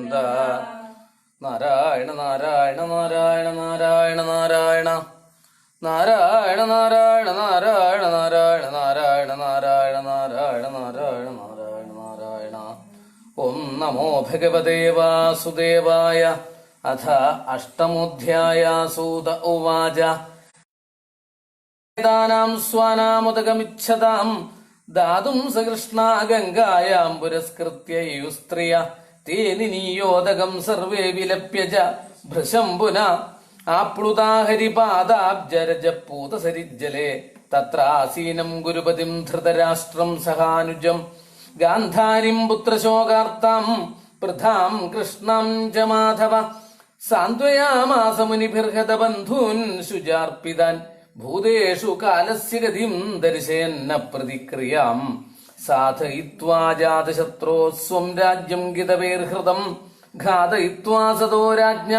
ഗോവിന്ദ. നാരായണ നാരായണ നാരായണ നാരായണ നാരായണ നാരായണ നാരായണ നാരായണ നാരായണ നാരായണ നാരായണ നാരായണ നാരായണ നാരായണ നാരായണ. ഓം നമോ ഭഗവതേ വാസുദേവായ. അഥ അഷ്ടമോധ്യായ. സൂത ഉവാച സ്വാനാമുദകമിച്ഛതാം ദാതും സകൃഷ്ണ ഗംഗായാം പുരസ്കൃത്യ യുസ്ത്രിയ തേനിനീയോദകം സർവേ വിലപ്യ ച ഭൃശംബുന ആപ്ലുതാഹരിപാദാബ്ജരജപൂതസരിജ്ജലേ തത്രാസീനം ഗുരുപതിം ധൃതരാഷ്ട്രം സഹാനുജം ഗാന്ധാരിം പുത്രശോകാർത്താം പൃഥാം കൃഷ്ണം ച മാധവ സാന്ത്വയാമാസ മുനിഭിർഹത ബന്ധൂൻ ശുചാർപ്പിതാൻ ഭൂതേഷു കാലസ്യ ഗതിം ദർശയന്ന പ്രതിക്രിയാം സാധയിത്വാ ജാതശത്രോ സ്വം രാജ്യം ഗിതവേർഹൃതം ഘാതയിത്വാ സദോ രാജ്ഞ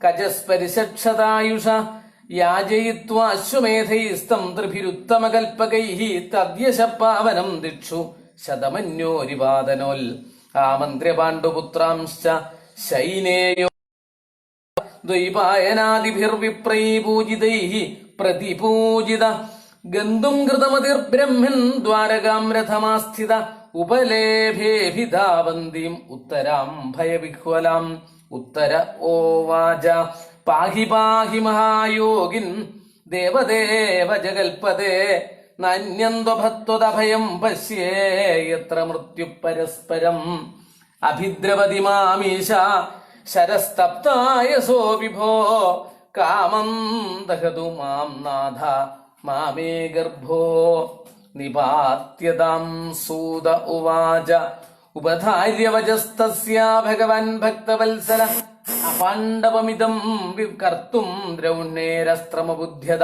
കജസ്പരിശക്ഷതായുഷ യാജയിത്വാ അശ്വമേധൈസ്തം ത്രിഭിരുത്തമകൽപകൈഃ തദ്യശ പാവനം ദിക്ഷു ശതമന്യോരിവാദനോൽ ആമന്ത്ര്യ പാണ്ഡുപുത്രാംശ്ച ശൈനേയോ ദ്വൈപായനാദിഭിർവിപ്രൈ പൂജിതൈഃ പ്രതിപൂജിത ഗന്ധും കൃതമതിർബ്രഹ്മൻ ദ്വാരകാം രഥമാസ്ഥിത ഉപലേഭേഭിധാവന്തീം ഉത്തരാം ഭയവിഹ്വലാം. ഉത്തര ഓവാച പാഹി പാഹി മഹായോഗിൻ ദേവദേവ ജഗൽപദേ നാന്യന്ത്വഭത്വദഭയം പശ്യേ യത്ര മൃത്യു പരസ്പരം അഭിദ്രവതി മാമീശ ശരസ്തപ്തായസോ വിഭോ കാമം ദഹതു മാം നാഥ മാമേ ഗർഭോ നിപാത്യതാം. സൂത ഉവാച ഉപധാര്യവചസ്തസ്യാ ഭഗവൻ ഭക്തവത്സല അപാണ്ഡവമിദം കർത്തും ദ്രൗണ്യേരസ്ത്രമബുദ്ധ്യത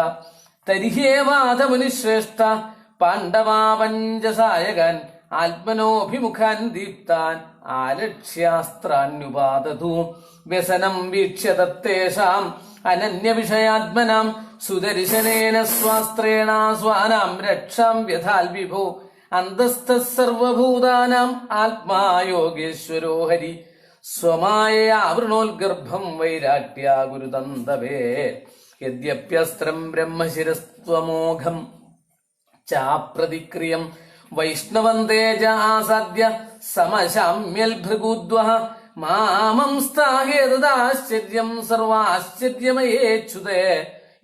തരിഹേവാധ മുനിശ്രേഷ്ഠ പാണ്ഡവാ പഞ്ചസായകാൻ ആത്മനോഭിമുഖാൻ ദീപ്താൻ ആലക്ഷ്യാസ്ത്രാന്യുപാദതു വ്യസനം വീക്ഷ്യ തത്തേഷാം അനന്യവിഷയാത്മനാം സുദർശനേന സ്വാസ്ത്രേണ സ്വാനാം രക്ഷാം വ്യഥാൽ വിഭോ അന്തസ്ഥഃ സർവഭൂതാനാം ആത്മാ യോഗേശ്വരോ ഹരി സ്വമായയാവൃണോൽഗർഭം വൈരാട്യാ ഗുരുതന്തവേ യദ്യപ്യസ്ത്രം ബ്രഹ്മശിരസ്ത്വമോഘം ചാപ്രതിക്രിയം വൈഷ്ണവന്തേജ ആസാദ്യ സമശാമ്യൽ ഭൃഗുദ്വഃ മാമംസ്താഹേതദാശ്ചര്യം സർവാശ്ചര്യമയേച്യുതേ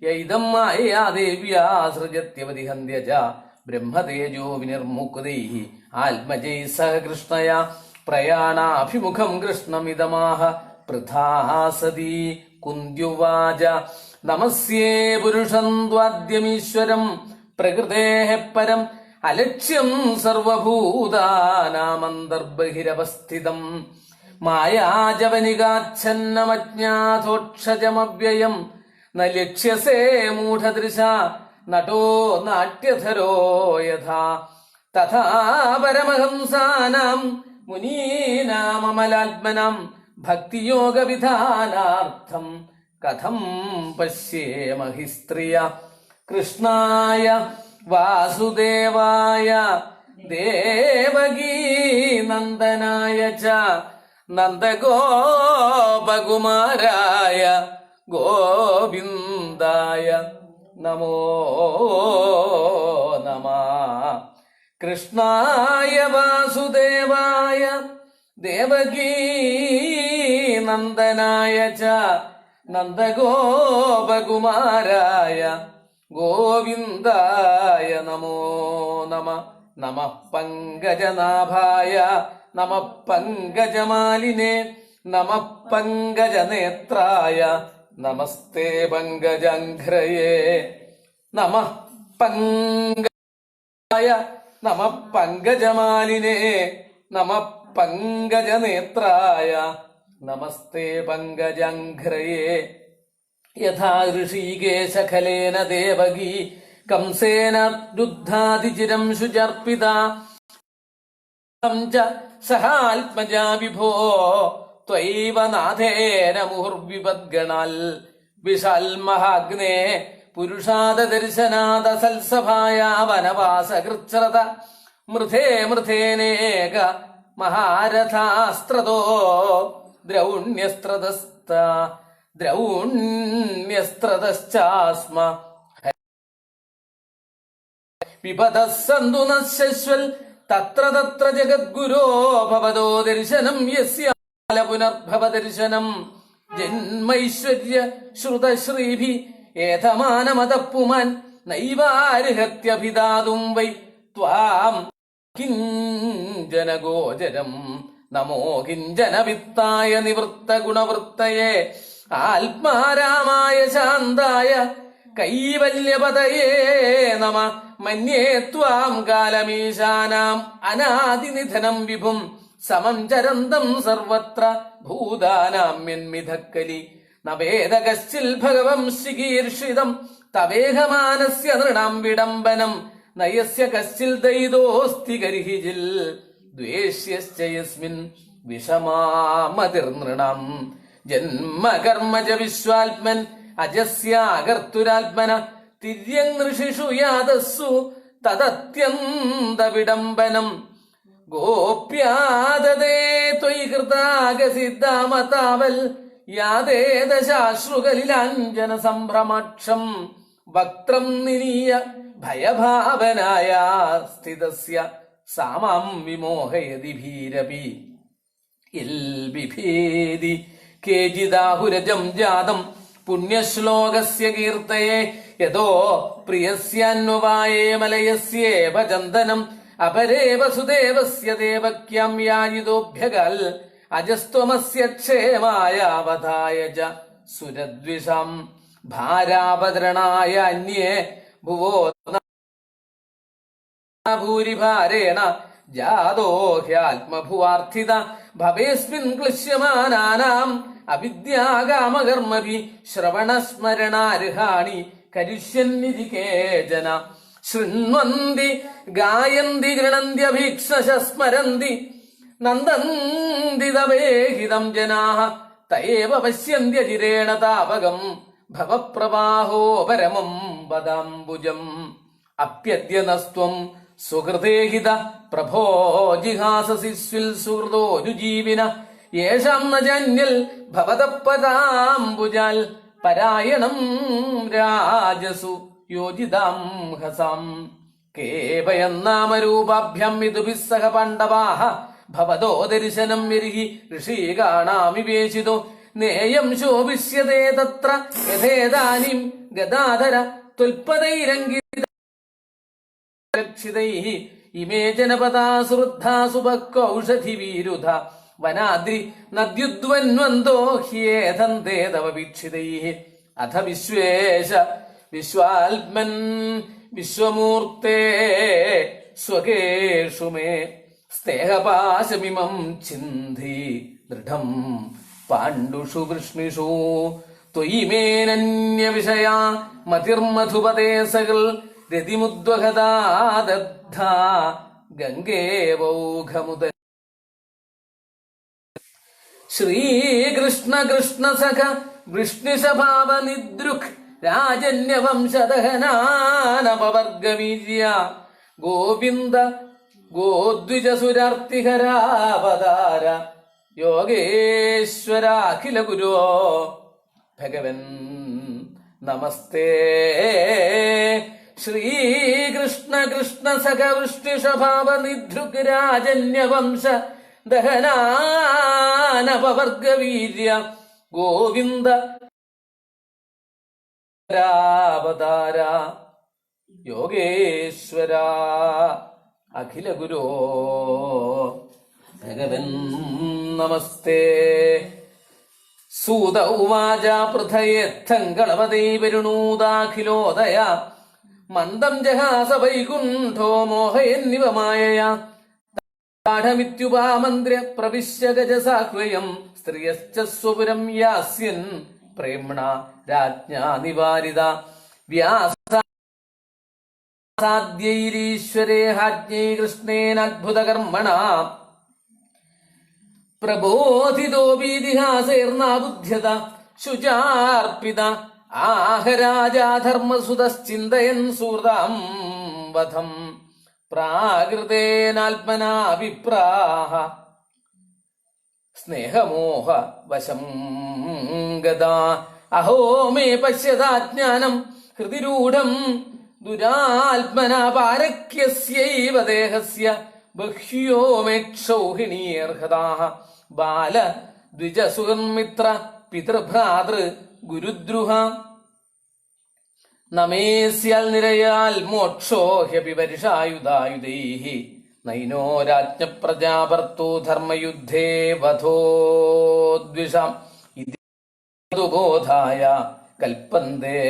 യൈദം മായയാ ദേവ്യാ സൃജത്യവതി ഹന്ത്യ ച ബ്രഹ്മതേജോ വിനിർമുക്തൈഃ ആത്മജൈഃ സഹ കൃഷ്ണയാ പ്രയാണാഭിമുഖം കൃഷ്ണമിദമാഹ പൃഥാ സതി. കുന്ത്യുവാച നമസ്യേ പുരുഷം ദ്വാദ്യമീശ്വരം പ്രകൃതേഃ പരം അലക്ഷ്യം സർവഭൂതാനാമന്തർബഹിരവസ്ഥിതം മായാജവനികാച്ഛന്നമജ്ഞാതോക്ഷജമവ്യയം ന ലക്ഷ്യസേ മൂഢദൃശ നട്ടോ നാട്യധരോ യഥാ തഥാ പരമഹംസാനാം മുനീനാമമലാത്മനാം ഭക്തിയോഗവിധാനാർത്ഥം കഥം പശ്യേമഹി സ്ത്രിയ. കൃഷ്ണായ വാസുദേവായ ദേവകീ നന്ദനായ ച നന്ദഗോപകുമാരായ ഗോവിന്ദായ നമോ നമഃ. കൃഷ്ണായ വാസുദേവായ ദേവകീ നന്ദനായ ച നന്ദഗോപകുമാരായ ഗോവിന്ദായ നമോ നമഃ. നമഃ പങ്കജനാഭായ നമഃ പങ്കജമാലിനേ നമഃ പങ്കജനേത്രായ നമസ്തേ പങ്കജാഘ്രയേ നമഃ പങ്കജായ നമഃ പങ്കജമാലിനേ നമഃ പങ്കജനേത്രായ നമസ്തേ പങ്കജാഘ്രയേ. യഥാ ഋഷീകേശഖലേന ദേവകീ കംസേന രുദ്ധാതിചിരം ശുചർപ്പിത സഹാത്മജാ വിഭോ ത്വൈവ നാഥേന മുഹുർവിപദ്ഗണാൽ വിശാൽമഹാഗ്നേ പുരുഷാദദർശനാദ സൽസഭായാ വനവാസകൃച്ഛ്രത മൃഥേ മൃഥേനേക മഹാരഥാസ്ത്രതോ ദ്രൗണ്യസ്ത്രതശ്ചാസ്മ വിപദഃ സന്തു നശ്വൽ തത്ര തത്ര ജഗദ്ഗുരോ ഭവതോ ദർശനം യസ്യ പുനർഭവ ദർശനം ജന്മൈശ്വര്യ ശ്രുതശ്രീഭി ഏതമാനമതപ്പുമാൻ നൈവാർഹത്യഭിദാതും വൈ ത്വാം കിഞ്ചന ഗോചരം നമോ കിഞ്ചന വിത്തായ നിവൃത്ത ഗുണവൃത്തയേ ആത്മാരാമായ ശാന്തായ കൈവല്യപതയേ നമ മന്യേ ത്വാം കാലമീശാനാം അനാദിനിധനം വിഭും സമം ചരന്തം സർവത്ര ഭൂതാനാം യന്മിധക്കലി നവേദ കശ്ചിൽ ഭഗവംശികീർഷിതം തവേഹമാനസ്യ നൃണാം വിഡംബനം നയസ്യ കശ്ചിൽ ദൈതോസ്തി ഗർഹിജിൽ ദ്വേഷ്യശ്ച യസ്മിൻ വിഷമാമതിർനൃണാം ജന്മകർമ്മ ച വിശ്വാത്മൻ അജസ്യാകർത്തുരാത്മന തിര്യനൃഷിഷു യാതസ്സു തദത്യന്ത വിഡംബനം ഗോപ്യാദദേ ത്വയി കൃതാഗസിദ്ധാമതാവൽ യാദേദശാശ്രുകലിലാഞ്ജന സംഭ്രമാക്ഷം വക്ത്രം നിനീയ ഭയഭാവനായ സ്ഥിതസ്യ സാമാം വിമോഹയതി ഭീരപി യൽബിഭേദി കേചിദാഹുരജം ജാതം പുണ്യശ്ലോകസ്യ കീർത്തയേ യതോ പ്രിയസ്യാന്വവായേ മലയസ്യേവ ചന്ദനം അപരേ വസുദേവസ്യ ദേവക്യാം യാജിതോഭ്യഗൽ അജസ്ത്വമസ്യ ക്ഷേമായാവധായ ച സുരദ്വിഷാം ഭാരാപതരണായ അന്യേ ഭുവോ ഭൂരിഭാരേണ ജാതോ ഹ്യാത്മഭുവാർത്ഥിത ഭവേസ്മിൻ ക്ലിശ്യമാനാനാം അവിദ്യാകാമകർമ്മഭി ശ്രവണസ്മരണാർഹാണി കരിഷ്യന്നിധി കേചന ശൃണ്വന്തി ഗായന്തി ഗൃണന്ത്യഭീക്ഷണ സ്മരന്തി നന്ദന്തി തവേഹിതം ജനാഃ തയേവ പശ്യന്ത്യചിരേണ താപകം ഭവപ്രവാഹോ പരമം പദാംബുജം അപ്യദ്യ നസ്ത്വം സുഹൃതേഹിത പ്രഭോ ജിഹാസസി സ്വിൽ സുഹൃതോരുജീവിന യേഷാം ന ജാന്യൽ ഭവതപദാംബുജാൽ പരായണം രാജസു യോജിതാം ഹസാം കേവയന്നാമരൂപാഭ്യം വിദുഭിः സഹ പാണ്ഡവാഃ ഭവതോ ദർശനം യർഹി ഋഷീകാണാമിവേശിതോ നേയം ശോഭിഷ്യതേ തത്ര യഥേദാനീം ഗദാധര തുൽപദൈരംഗിതൈः ഇമേ ജനപദാസുവൃദ്ധാസു ഭക്തൗഷധിവീരുധ വനാദ്രി നദ്യുദ്വന്വന്തോ ഹ്യേധന്തേ തവ വീക്ഷിതൈः അഥ വിശ്വേശ വിശ്വാത്മൻ വിശ്വമൂർത്തേ സ്വകേഷു മേ സ്തേഹപാശമിമം ചിന്ധി ദൃഢം പാണ്ഡുഷു വൃഷ്ണിഷു ത്വയി മേനന്യവിഷയാ മതിർമധുപതേ സകൽ രതിമുദ്വഹദാ ദഗ്ധാ ഗംഗേവൗഘമുദ ശ്രീകൃഷ്ണ കൃഷ്ണ സഖ വൃഷ്ണിശഭാവനിദ്രുക് രാജന്യവംശദഹനാനപവർഗവീര്യ ഗോവിന്ദ ഗോദ്വിജസുരാർത്തിഹരാവതാര യോഗേശ്വരാഖില ഗുരോ ഭഗവൻ നമസ്തേ ശ്രീകൃഷ്ണ കൃഷ്ണ സഖ വൃഷ്ണിശഭാവനിദ്രുക് രാജന്യവംശ ദഹനാനപവർഗവീര്യ ഗോവിന്ദ അവതാര യോഗേശ്വര അഖില ഗുരോ ഭഗവൻ നമസ്തേ സൂത ഉവാച പൃഥയേത്ഥം കളവതൈ വരുണൂദാഖിലോദയ മന്ദം ജഹാസ വൈകുണ്ഠോ മോഹയന്നിവ മായയാ പാഠമിത്യുപാമന്ത്ര്യ പ്രവിശ്യ ഗജസാഹ്വയം സ്ത്രിയശ്ച സ്വപുരം യാസ്യൻ പ്രേംണ രാജ്ഞാ നിവാരിത വ്യാസാദ്യൈരീശ്വരേഹാജ്ഞൈ കൃഷ്ണേനാദ്ഭുതകർമ്മണ പ്രബോധിതോപീതിഹാസൈർനാബുദ്ധ്യത ശുചാർപ്പിത ആഹരാജാധർമ്മസുതശ്ചിന്തയൻ സൂർതാം വധം പ്രാകൃതേനാത്മനാ വിപ്രാഹ സ്നേഹമോഹ വശം ഗതാ. അഹോ മേ പശ്യതാജ്ഞാനം ഹൃതിരൂഢം ദുരാത്മനാ പാരക്യസ്യൈവ ദേഹസ്യ ബഹ്യോ മേക്ഷൗഹിണീർഹതാഃ. ബാല ദ്വിജസുഹൃന്മിത്ര പിതൃഭ്രാതൃ ഗുരുദ്രുഹ. നമേസ്യാൽ നിരയാൽ മോക്ഷോ ഹ്യപി പരിഷായുധായുധൈഃ. നൈനോ രാജ്ഞപ്രജാപർത്തോ ധർമ്മയുദ്ധേ വധോദ്വിഷാം. ഇതി ബോധായ കൽപ്പന്തേ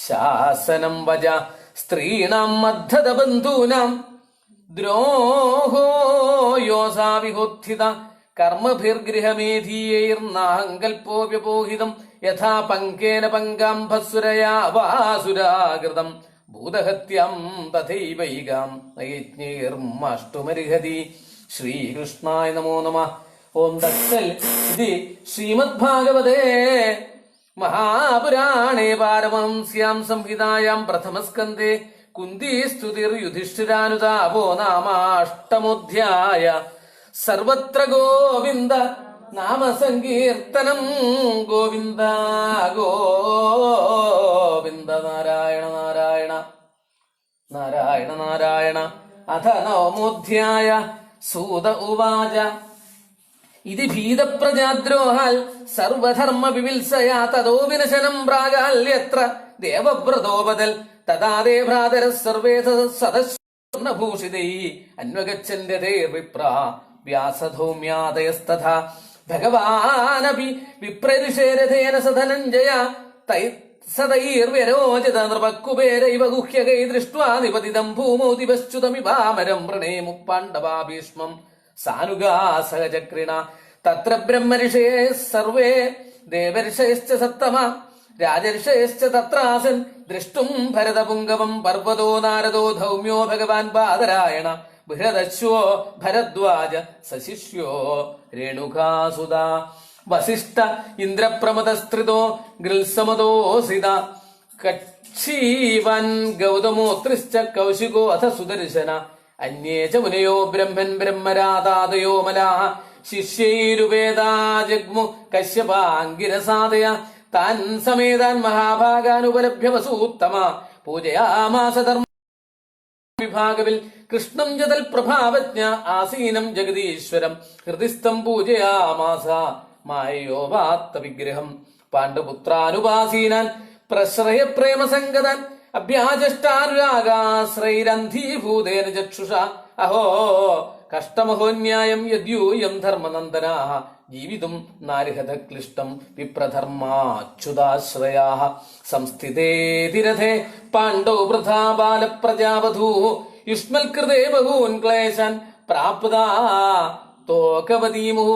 ശാസനം വജ സ്ത്രീണാം മദ്ധത ബന്ധൂനാം ദ്രോഹോ യോസാ വിഹോത്ഥിത. കർമ്മഭിർഗൃഹമേധീയൈർനാഹങ്കൽപ്പോ വ്യപോഹിതം യഥാ പങ്കേന പങ്കാംഭസുരയാ വാസുരാകൃതം ഭൂതഹത്യം തഥൈവൈകാം നയജ്ഞൈർമാഷ്ടുമർഹതി. ശ്രീകൃഷ്ണായ നമോ നമഃ. ഓം തത്സൽ. ഇത് ശ്രീമദ്ഭാഗവതേ മഹാപുരാണേ പാരമഹംസ്യാം സംഹിതായാം പ്രഥമസ്കന്ധേ കുന്തിസ്തുതിർ യുധിഷ്ഠിരാനുതാപോ നാമാഷ്ടമോധ്യായ. സർവത്ര ഗോവിന്ദ നാമസങ്കീർത്തനം. ഗോവിന്ദ ഗോവിന്ദ. നാരായണ നാരായണ നാരായണ നാരായണ. അഥ നവമോധ്യായ. സൂത ഉവാച ഇതി ഭീതപ്രജാദ്രോഹാൽ സർവധർമ്മ വിവിത്സയാ തതോ വിനശനം പ്രാഗാല്യത്ര ദേവവ്രതോ ബദൽ. തഥാ തേ ഭ്രാതരഃ സർവേ സദസ്വർണഭൂഷിതൈ അന്വഗച്ഛന്ത്യതേർവിപ്രാ വ്യാസധൗമ്യാദയസ്തഥാ. ഭഗവാനപി വിപ്രരിഷേരഥേന സ ധനഞ്ജയ സതൈർവ്യരോചത നൃപക്കുബേരൈവ ഗുഹ്യകൈ ദൃഷ്ട്വാ നിപതിതം ഭൂമോ ദിവശ്ചുതമിവാമരം പ്രണേമു പാണ്ഡവാ ഭീഷ്മം സാനുഗാസഹചക്രിണ. തത്ര ബ്രഹ്മഋഷയേ സർവേ ദേവർഷയശ്ച സത്തമ രാജർഷയശ്ച തത്രാസൻ ദൃഷ്ടും ഭരതപുംഗവം. പർവ്വതോ നാരദോ ധൗമ്യോ ഭഗവാൻ ബാദരായണ. ബൃഹദശ്വോ ഭരദ്വാജ സശിഷ്യോ രേണുകാസുത. വസിഷ്ഠ ഇന്ദ്രപ്രമദസ്ത്രിതോ ഗൃത്സമദോസിത. കക്ഷീവൻ ഗൗതമോത്രിശ്ച കൗശികോ അഥ സുദർശന. അന്യേ ച മുനയോ ബ്രഹ്മൻ ബ്രഹ്മരാതാദയോ മലാഃ. ശിഷ്യൈരുവേദാ ജഗ്മു കശ്യപാംഗിരസാദയ. താൻ സമേതാൻ മഹാഭാഗാനുപലഭ്യ വസൂത്തമ. പൂജയാമാസ ധർമ്മ വിഭാഗവിൽ കൃഷ്ണം ജതൽ പ്രഭാവജ്ഞ ആസീനം ജഗദീശ്വരം. ഹൃദിസ്ഥം പൂജയാമാസ മായോവാത്ത വിഗ്രഹം. പാണ്ഡുപുത്രാനുപാസീനാൻ പ്രശ്രയ പ്രേമസംഗതാൻ അഭ്യാജഷ്ടാനുരാഗാശ്രൈരന്ധീഭൂതേന ചക്ഷുഷ. അഹോ കഷ്ടമഹോന്യായം യദ്യൂയം ധർമ്മനന്ദനാഃ. ജീവിതും നാരിഹത ക്ലിഷ്ടം വിപ്രധർമാച്യുതാശ്രയാഃ. സംസ്ഥിതേ തിരഥേ പാണ്ഡോ വൃഥാ ബാലപ്രജാവധൂഃ. യുഷ്മൽകൃതേ ബഹൂൻ ക്ലേശാൻ പ്രാപ്താ തോകവതീമുഃ.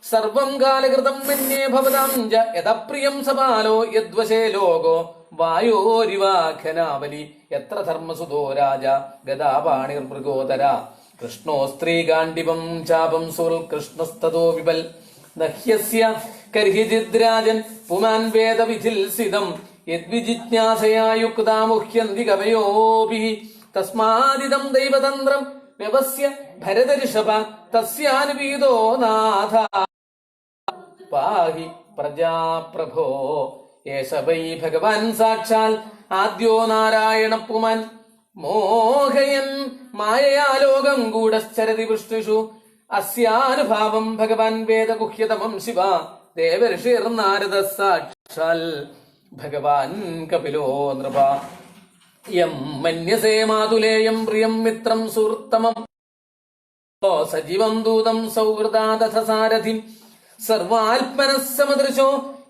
സർവം കാലകൃതം മന്യേ ഭവതാം ച യദപ്രിയം സബാലോ യദ്വശേ ലോകോ വായോരിവാഖനാവലി. എത്ര ധർമ്മസുതോ രാജ ഗദാപാണിർമൃഗോദര. കൃഷ്ണോ സ്ത്രീകാണ്ഡിവം ചാപം സുൽ കൃഷ്ണസ്തോ വിപൽ. നഹ്യസ്യ കർഹിജിദ്രാജൻ പുമാൻ വേദവിധിൽസിതം. യദ്വിജിജ്ഞാസയാ യുക്താ മുഹ്യന്തി കവയോഭിഃ. തസ്മാദിദം ദൈവതന്ത്രം വ്യവസ്യ ഭരതഋഷഭ. തസ്യാനുപീതോ നാഥ പാഹി പ്രജാപ്രഭോ. യേശ വൈ ഭഗവാൻ സാക്ഷാൽ ആദ്യോ നാരായണ പുമാൻ. മോഹയൻ മായയാ ലോകം ഗൂഢശ്ചരതി വൃഷ്ടിഷു. അസ്യാനുഭാവം ഭഗവാൻ വേദഗുഹ്യതമം ശിവ. ദേവർഷിർനാരദ സാക്ഷാൽ ഭഗവാൻ കപിലോ നൃപ. യം മന്യസേ മാതുലേയം പ്രിയം മിത്രം സുഹൃത്തമം. സജീവം ദൂതം സൗഹൃദാദഥ സാരഥിം. സർവാത്മനഃ സമദൃശോ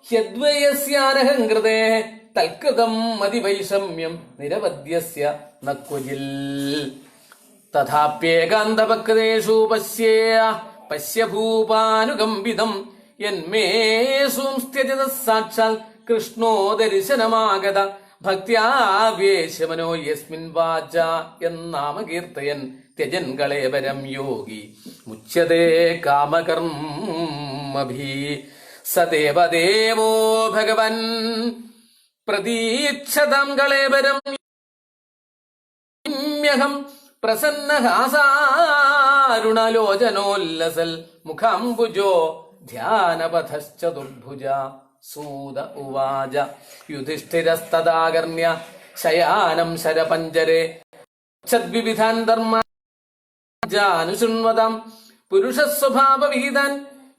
ഹ്യദ്വയസ്യാനഹംകൃതേ. തൽകൃതം മതിവൈഷമ്യം നിരവധ്യസ്യ ന ക്വചിൽ. തഥാപ്യേകാന്തഭക്തേഷു പശ്യ ഭൂപാനുകമ്പിതം. യന്മേ സംസ്ത്യജത സാക്ഷാൽ കൃഷ്ണോ ദർശനമാഗത. ഭക്ത്യാവേശമനോ യസ്മിൻ വാച എന്നാമകീർത്തയൻ ത്യജൻ കളേവരം യോഗി മുച്യതേ കാമകർമ്മഭി. സദേവദേവോ ഭഗവൻ പ്രതീക്ഷതാം കളേവരം. മ്യഹം പ്രസന്നഹാസാ ദാരുണലോചനോല്ലസൽ മുഖാംബുജോ ധ്യാനപഥശ്ചതുർഭുജ. സൂത ഉവാച യുധിഷ്ഠിരസ്തദാകർണ്യ ശയാനം ശരപഞ്ചരെ ഛദ്വിവിധാൻ ധർമാനുശൃണ്വതാം പുരുഷസ്വഭാവവിഹിതാൻ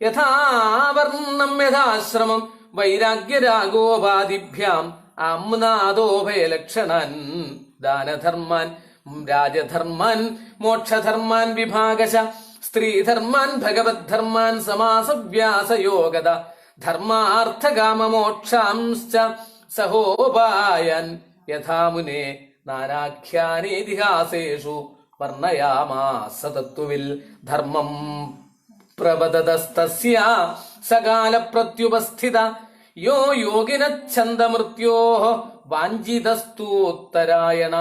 യഥാവർണം യഥാശ്രമം വൈരാഗ്യരാഗോപാദിഭ്യാം ആമ്നാദോഭയലക്ഷണാൻ ദാനധർമാൻ രാജധർമാൻ മോക്ഷധർമാൻ വിഭാഗശ സ്ത്രീധർമാൻ ഭഗവദ്ധർമാൻ സമാസവ്യാസയോഗത ധർമാർത്ഥകാമമോക്ഷാംശ്ച സഹോപായൻ യഥാമുനെ നാനാഖ്യാനേതിഹാസേഷു വർണ്ണയാമാസ തത്വവിൽ ധർമ്മം പ്രവദതസ്തസ്യ സകാല പ്രത്യുപസ്ഥിത യോ യോഗിനച്ഛന്ദമൃത്യോഃ വാഞ്ചിതസ്തൂത്തരായണ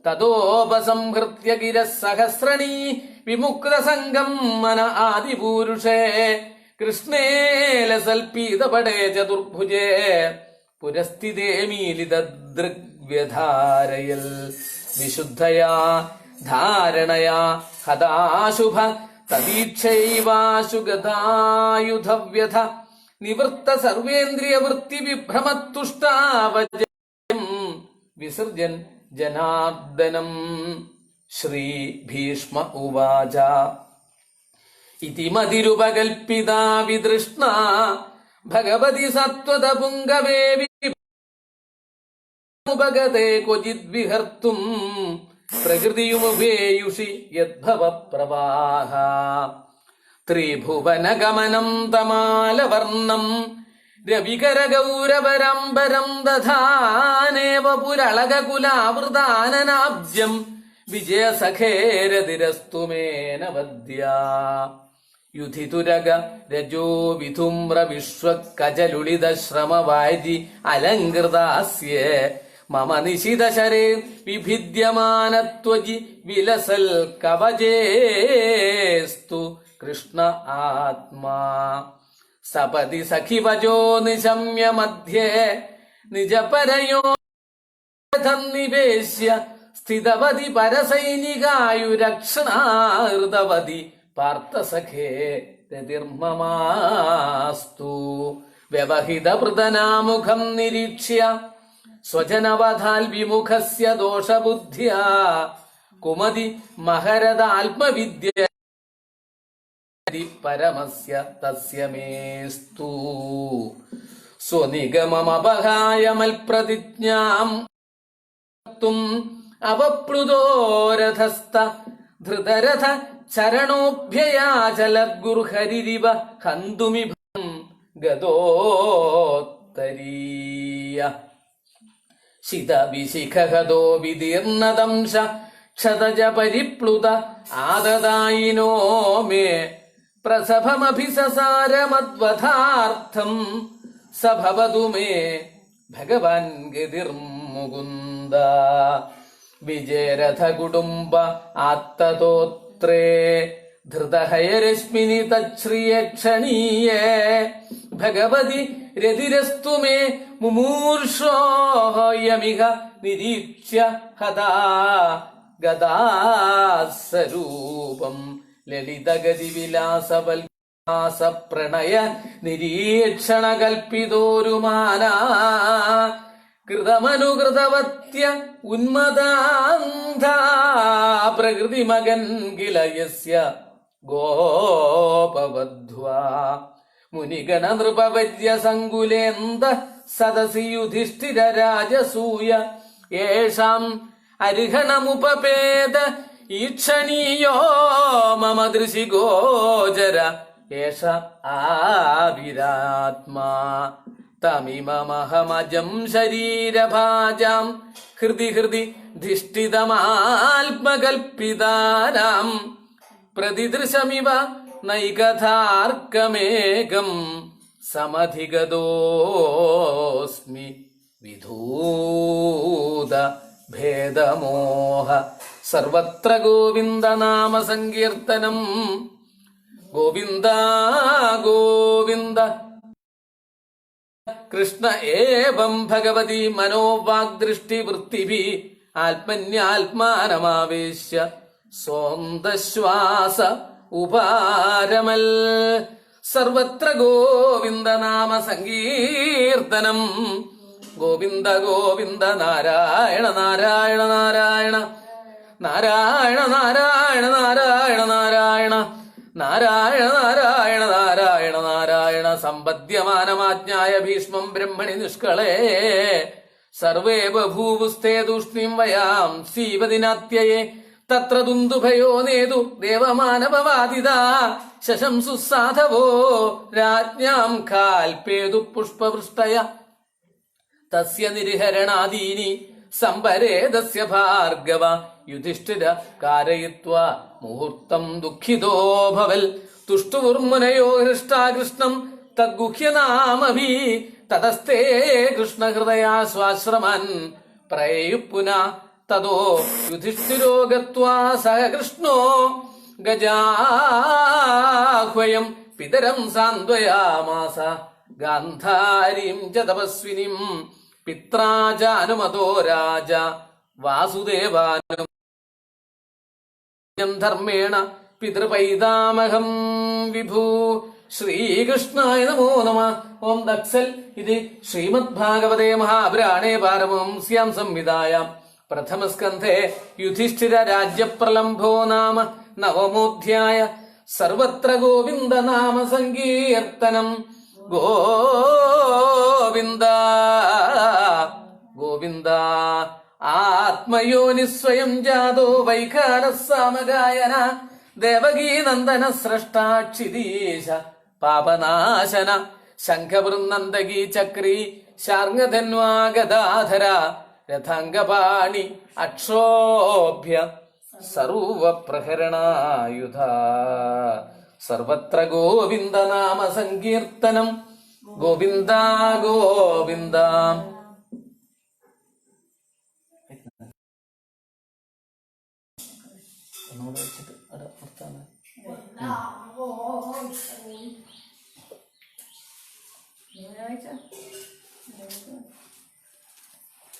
തതോപസംഹൃത്യ ഗിരഃ സഹസ്രണീ വിമുക്തസംഗം മന ആദിപൂരുഷേ കൃഷ്ണേ ലസൽപീതപടേ ചതുർഭുജേ പുരസ്ഥിതേ മീലിതദൃഗ്വ്യധാരയൽ വിശുദ്ധയാ ധാരണയാ ഹതാശുഭ തദീക്ഷൈവാശുഗതായുധവ്യഥ നിവൃത്ത സർവേന്ദ്രിയവൃത്തി വിഭ്രമത്തുഷ്ടാവജം വിസർജൻ ജനാർദ്ദനം. ശ്രീ ഭീഷ്മ ഉവാച ഇതി മതിരുപകൽപിതാ വിതൃഷ്ണ ഭഗവതി സത്വത പുംഗവേ ഉപഗതേ ക്വചിദ് വിഹർത്തും പ്രകൃതിയുമുപേയുഷി യദ്ഭവ പ്രവാഹ. ത്രിഭുവനഗമനം തമാലവർണം രവികരഗൗരവരംബരം ദധാനേവ പുരളകുലാവൃതാനനാബ്ജം വിജയസഖേരതിരസ്തു മേനവദ്യ. യുധിതുരഗ രജോ വിധുമ്ര വിശ്വക്കജലുളിത ശ്രമവാരി അലങ്കൃതാസ്യ മമ നിശിതശരേ വിഭിദ്യമാനത്വജി വിലസൽ കവചേസ്തു കൃഷ്ണ ആത്മാ. സപതി സഖിവജോ നിശമ്യ മധ്യേ നിജപരയോ നിവേശ്യ സ്ഥിതവതി പരസൈനികായുരക്ഷണാഹൃതവതി പാർത്ഥസഖേ രതിർമമാസ്തു. വ്യവഹിതപൃതനാമുഖം നിരീക്ഷ്യ സ്വജനവധാൽ വിമുഖസ്യ ദോഷബുദ്ധ്യാ കുമതി മഹരദാത്മവിദ്യ പരമസ്യ തസ്യ മേസ്തു. സ്വനിഗമമപഹായമൽപ്രതിജ്ഞാം അവപ്ലുതോരഥസ്ഥ ധൃതരഥ ചരണോഭ്യയാചലദ്ഗുർഹരിരിവ ഹന്തുമിഭം ഗതോത്തരീയ. ശിതവിശിഖഹതോ വിദീർണദംശ ക്ഷതജ പരിപ്ലുത ആദദായിനോ മേ പ്രസഭമഭിസസാരമദ്വഥാർത്ഥം സഭവതു മേ ഭഗവാൻ ഗതിർമുകുന്ദ. വിജയരഥ കുടുംബ ആത്തതോത്രേ ധൃതഹയരശ്മിനി തച്ഛ്രിയക്ഷണീയേ ഭഗവതി രതിരസ്തു മേ മുമൂർഷോയമിഹ നിരീക്ഷ്യ ഹതാ ഗദാസ്വരൂപം ലളിതഗതി വിലാസവൽകാസ പ്രണയ നിരീക്ഷണ കൽപ്പിതോരുമാനാ കൃതമനുകൃതവത്യ ഉന്മദാന്ധാ പ്രകൃതി മകൻ കില യസ്യ ഗോപവധ്വാ. മുനിഗണ നൃപവര്യ സങ്കുലേന്ദ സദസി യുധിഷ്ഠിര രാജസൂയ യേഷാം അർഹണമുപപേത ഈക്ഷണീയോ മമ ദൃശി ഗോചര യേഷ ആവിരാത്മാ. തമിമമഹമജം ശരീരഭാജാം ഹൃദി ഹൃദി ധിഷ്ഠിതമാത്മകൽപ്പിതാനാം പ്രതിദൃശമിവ നൈകഥാർക്കമേകം സമധിഗതോസ്മി വിധൂത ഭേദമോഹ. സർവത്ര ഗോവിന്ദ നാമ സങ്കീർത്തനം. ഗോവിന്ദ ഗോവിന്ദ. കൃഷ്ണ ഏവം ഭഗവതി മനോവാഗ്ദൃഷ്ടിവൃത്തിഭി ആത്മന്യാത്മാനമാവേശ്യ സ്വന്തശ്വാസ ഉപാരമൽ. സർവത്ര ഗോവിന്ദ നാമ സങ്കീർത്തനം. ഗോവിന്ദ ഗോവിന്ദ നാരായണ നാരായണ നാരായണ നാരായണ നാരായണ നാരായണ നാരായണ നാരായണ നാരായണ നാരായണ നാരായണ. സമ്പദ്യമാനമാജ്ഞായ ഭീഷ്മം ബ്രഹ്മണി നിഷ്കളേ സർവേ ബഭൂവുസ്തേ തൂഷ്ണീം വയാം സീവതിനാത്യയേ തത്ര ദുന്ദുഭയോ നേതു ദേവമാനവവാദിത ശശംസു സാധവോ രാജ്ഞാം കാൽപേതു പുഷ്പവൃഷ്ടയ തസ്യ നിരിഹരണാദീനി സംപരേതസ്യ ഭാർഗവ യുധിഷ്ഠിര കാരയിത്വാ മുഹൂർത്തം ദുഃഖിതോ ഭവൽ. തുഷ്ടുവുർമുനയോ ഹൃഷ്ടാകൃഷ്ണം തദ്ഗുഹ്യനാമഭി തതസ്തേ കൃഷ്ണഹൃദയാ സ്വാശ്രമൻ പ്രയുപുന. തതോ യുധിഷ്ഠിരോ ഗത്വാ സഹ കൃഷ്ണോ ഗജാഹ്വയം പിതരം സാന്ത്വയാമാസ ഗാന്ധാരീം ച തപസ്വിനിം പിത്രാ ച അനുമതോ രാജ വാസുദേവാനും ധർമ്മേണ പിതൃപൈതാമഹം വിഭൂ. ശ്രീകൃഷ്ണായ നമോ നമ. ഓം ദക്സൽ. ഇത് ശ്രീമദ്ഭാഗവതേ മഹാപുരാണേ പാരമഹംസ്യാം സംവിധായാം പ്രഥമസ്കന്ധേ യുധിഷ്ഠിര രാജ്യപ്രലംഭോ നാമ നവമോധ്യായ. സർവത്ര ഗോവിന്ദ നാമ സങ്കീർത്തനം. ഗോവിന്ദ ഗോവിന്ദ. ആത്മയോനി സ്വയം ജാതോ വൈഖാനസാമഗായന ദേവകീ നന്ദന സ്രഷ്ടാക്ഷിതീശ പാപനാശന ശംഖവൃന്ദകീ ചക്രീ ശാർങ്ങധന്വാ ഗദാധര രഥാംഗപാണി അക്ഷോഭ്യ സർവപ്രഹരണായുധ. സർവത്ര ഗോവിന്ദ നാമ സങ്കീർത്തനം. ഗോവിന്ദ ഗോവിന്ദ.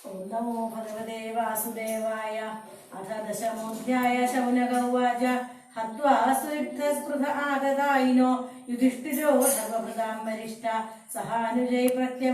ഓം നമോ ഭഗവതേ വാസുദേവായ. അഥ ദശമോധ്യായ. ശൗനക ഉവാച ഹത്വാ സുയുക്തസ്പൃഹ ആഗതായിനോ യുധിഷ്ഠിരോ സർവഭൃതാം വരിഷ്ഠ സഹാനുജൈ പ്രത്യ